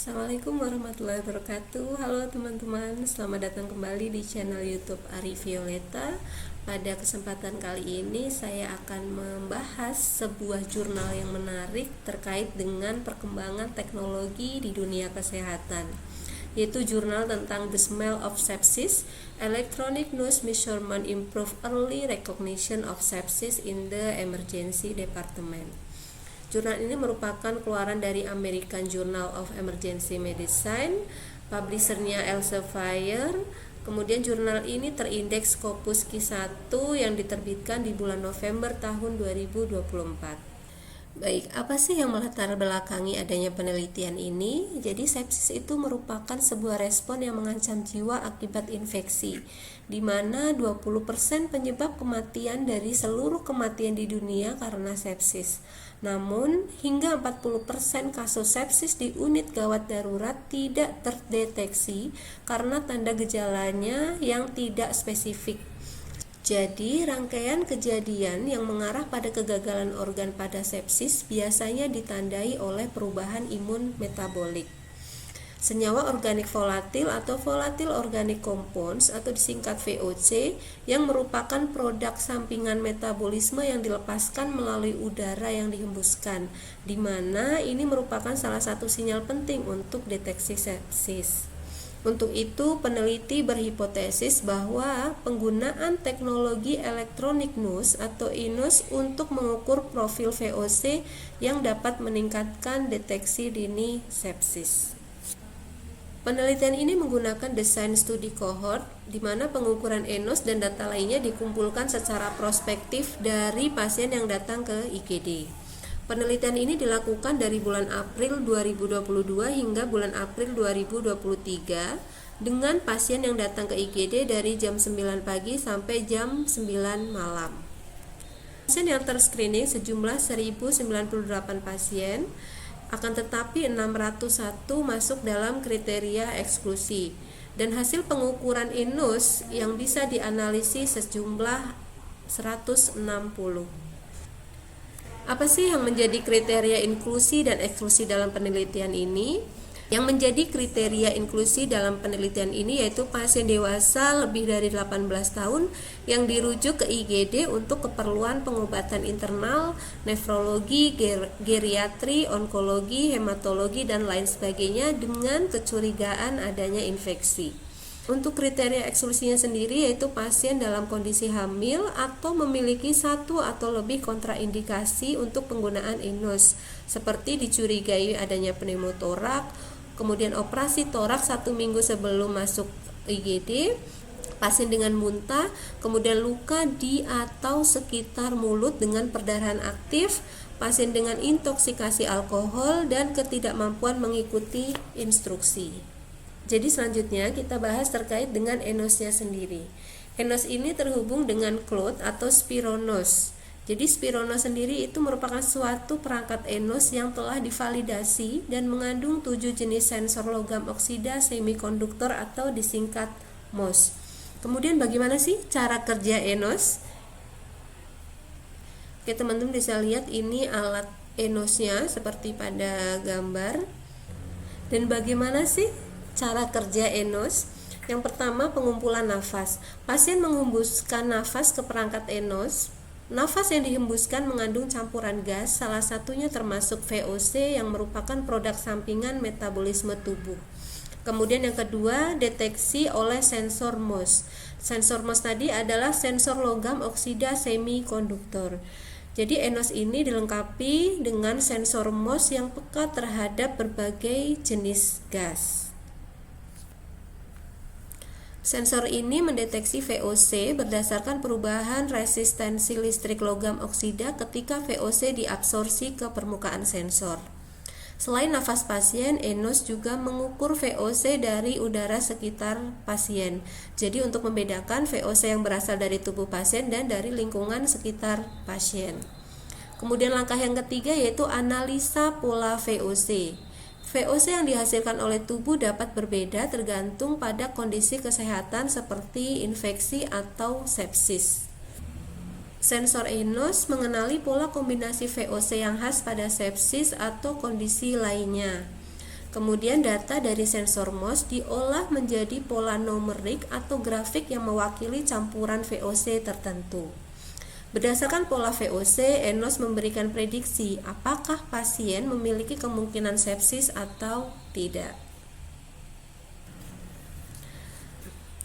Assalamualaikum warahmatullahi wabarakatuh. Halo teman-teman, selamat datang kembali di channel YouTube Ari Violeta. Pada kesempatan kali ini saya akan membahas sebuah jurnal yang menarik terkait dengan perkembangan teknologi di dunia kesehatan, yaitu jurnal tentang The Smell of Sepsis, Electronic Nose Measurement Improve Early Recognition of Sepsis in the Emergency Department. Jurnal ini merupakan keluaran dari American Journal of Emergency Medicine, publishernya Elsevier. Kemudian jurnal ini terindeks Scopus Q1 yang diterbitkan di bulan November tahun 2024. Baik, apa sih yang melatar belakangi adanya penelitian ini? Jadi sepsis itu merupakan sebuah respon yang mengancam jiwa akibat infeksi, di mana 20% penyebab kematian dari seluruh kematian di dunia karena sepsis. Namun, hingga 40% kasus sepsis di unit gawat darurat tidak terdeteksi karena tanda gejalanya yang tidak spesifik. Jadi, rangkaian kejadian yang mengarah pada kegagalan organ pada sepsis biasanya ditandai oleh perubahan imun metabolik. Senyawa organik volatil atau volatile organic compounds atau disingkat VOC yang merupakan produk sampingan metabolisme yang dilepaskan melalui udara yang dihembuskan, di mana ini merupakan salah satu sinyal penting untuk deteksi sepsis. Untuk itu, peneliti berhipotesis bahwa penggunaan teknologi electronic nose atau e-nose untuk mengukur profil VOC yang dapat meningkatkan deteksi dini sepsis. Penelitian ini menggunakan desain studi cohort, di mana pengukuran e-nose dan data lainnya dikumpulkan secara prospektif dari pasien yang datang ke IGD. Penelitian ini dilakukan dari bulan April 2022 hingga bulan April 2023 dengan pasien yang datang ke IGD dari jam 9 pagi sampai jam 9 malam. Pasien yang terscreening sejumlah 1098 pasien, akan tetapi 601 masuk dalam kriteria eksklusi, dan hasil pengukuran e-nose yang bisa dianalisis sejumlah 160. Apa sih yang menjadi kriteria inklusi dan eksklusi dalam penelitian ini? Yang menjadi kriteria inklusi dalam penelitian ini yaitu pasien dewasa lebih dari 18 tahun yang dirujuk ke IGD untuk keperluan pengobatan internal, nefrologi, geriatri, onkologi, hematologi, dan lain sebagainya dengan kecurigaan adanya infeksi. Untuk kriteria eksklusinya sendiri yaitu pasien dalam kondisi hamil atau memiliki satu atau lebih kontraindikasi untuk penggunaan e-nose, seperti dicurigai adanya pneumotorak, kemudian operasi torak 1 minggu sebelum masuk IGD, pasien dengan muntah, kemudian luka di atau sekitar mulut dengan perdarahan aktif, pasien dengan intoksikasi alkohol, dan ketidakmampuan mengikuti instruksi. Jadi selanjutnya kita bahas terkait dengan e-nose-nya sendiri. E-nose ini terhubung dengan cloud atau spironose. Jadi spironose sendiri itu merupakan suatu perangkat e-nose yang telah divalidasi dan mengandung 7 jenis sensor logam oksida semikonduktor atau disingkat MOS. Kemudian bagaimana sih cara kerja e-nose? Oke, teman-teman bisa lihat ini alat e-nose-nya seperti pada gambar. Dan bagaimana sih cara kerja e-nose? Yang pertama, pengumpulan nafas. Pasien menghembuskan nafas ke perangkat e-nose. Nafas yang dihembuskan mengandung campuran gas, salah satunya termasuk VOC yang merupakan produk sampingan metabolisme tubuh. Kemudian yang kedua, deteksi oleh sensor MOS. Sensor MOS tadi adalah sensor logam oksida semikonduktor. Jadi e-nose ini dilengkapi dengan sensor MOS yang peka terhadap berbagai jenis gas. Sensor ini mendeteksi VOC berdasarkan perubahan resistensi listrik logam oksida ketika VOC diabsorpsi ke permukaan sensor. Selain nafas pasien, e-nose juga mengukur VOC dari udara sekitar pasien. Jadi untuk membedakan VOC yang berasal dari tubuh pasien dan dari lingkungan sekitar pasien. Kemudian langkah yang ketiga yaitu analisa pola VOC. VOC yang dihasilkan oleh tubuh dapat berbeda tergantung pada kondisi kesehatan seperti infeksi atau sepsis. Sensor e-nose mengenali pola kombinasi VOC yang khas pada sepsis atau kondisi lainnya. Kemudian data dari sensor MOS diolah menjadi pola numerik atau grafik yang mewakili campuran VOC tertentu. Berdasarkan pola VOC, ENOS memberikan prediksi apakah pasien memiliki kemungkinan sepsis atau tidak.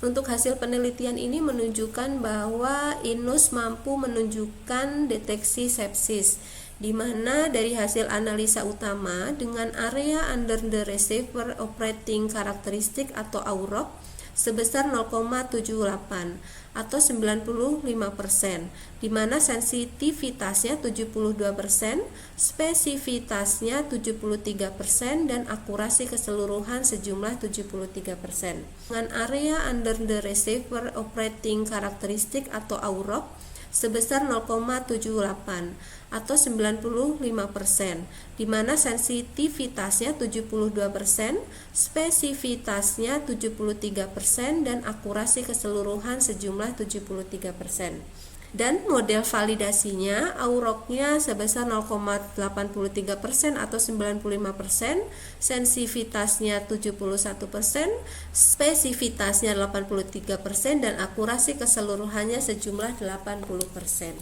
Untuk hasil penelitian ini menunjukkan bahwa ENOS mampu menunjukkan deteksi sepsis, di mana dari hasil analisa utama dengan area under the receiver operating characteristic atau AUROC sebesar 0,78 atau 95%, di mana sensitivitasnya 72%, spesifitasnya 73% dan akurasi keseluruhan sejumlah 73%. Dengan area under the receiver operating characteristic atau AUROC sebesar 0,78 atau 95%, di mana sensitivitasnya 72%, spesifitasnya 73% dan akurasi keseluruhan sejumlah 73%. Dan model validasinya AUROC-nya sebesar 0,83% atau 95%, sensitivitasnya 71%, spesifitasnya 83% dan akurasi keseluruhannya sejumlah 80%.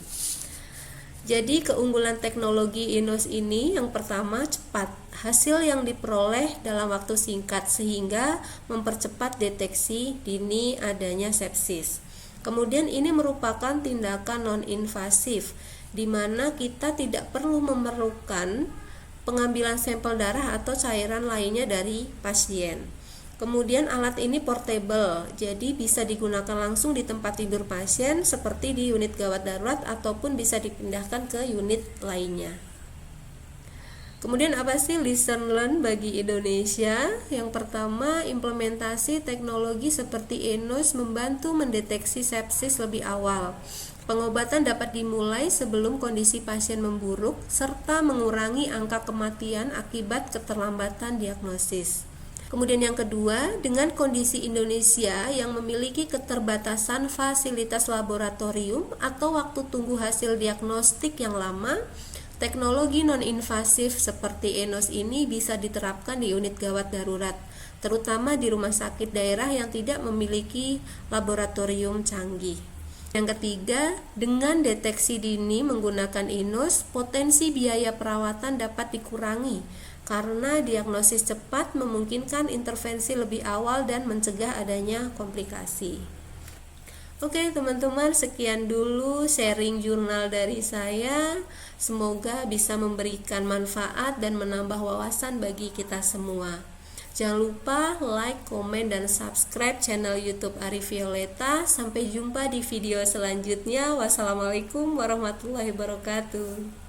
Jadi keunggulan teknologi ENOS ini yang pertama cepat, hasil yang diperoleh dalam waktu singkat sehingga mempercepat deteksi dini adanya sepsis. Kemudian ini merupakan tindakan non-invasif di mana kita tidak perlu memerlukan pengambilan sampel darah atau cairan lainnya dari pasien. Kemudian alat ini portable, jadi bisa digunakan langsung di tempat tidur pasien seperti di unit gawat darurat ataupun bisa dipindahkan ke unit lainnya. Kemudian apa sih lesson learn bagi Indonesia? Yang pertama, implementasi teknologi seperti ENOS membantu mendeteksi sepsis lebih awal. Pengobatan dapat dimulai sebelum kondisi pasien memburuk serta mengurangi angka kematian akibat keterlambatan diagnosis. Kemudian yang kedua, dengan kondisi Indonesia yang memiliki keterbatasan fasilitas laboratorium atau waktu tunggu hasil diagnostik yang lama, teknologi non-invasif seperti ENOS ini bisa diterapkan di unit gawat darurat, terutama di rumah sakit daerah yang tidak memiliki laboratorium canggih. Yang ketiga, dengan deteksi dini menggunakan ENOS, potensi biaya perawatan dapat dikurangi karena diagnosis cepat memungkinkan intervensi lebih awal dan mencegah adanya komplikasi. Oke teman-teman, sekian dulu sharing jurnal dari saya. Semoga bisa memberikan manfaat dan menambah wawasan bagi kita semua. Jangan lupa like, komen, dan subscribe channel YouTube Ari Violeta. Sampai jumpa di video selanjutnya. Wassalamualaikum warahmatullahi wabarakatuh.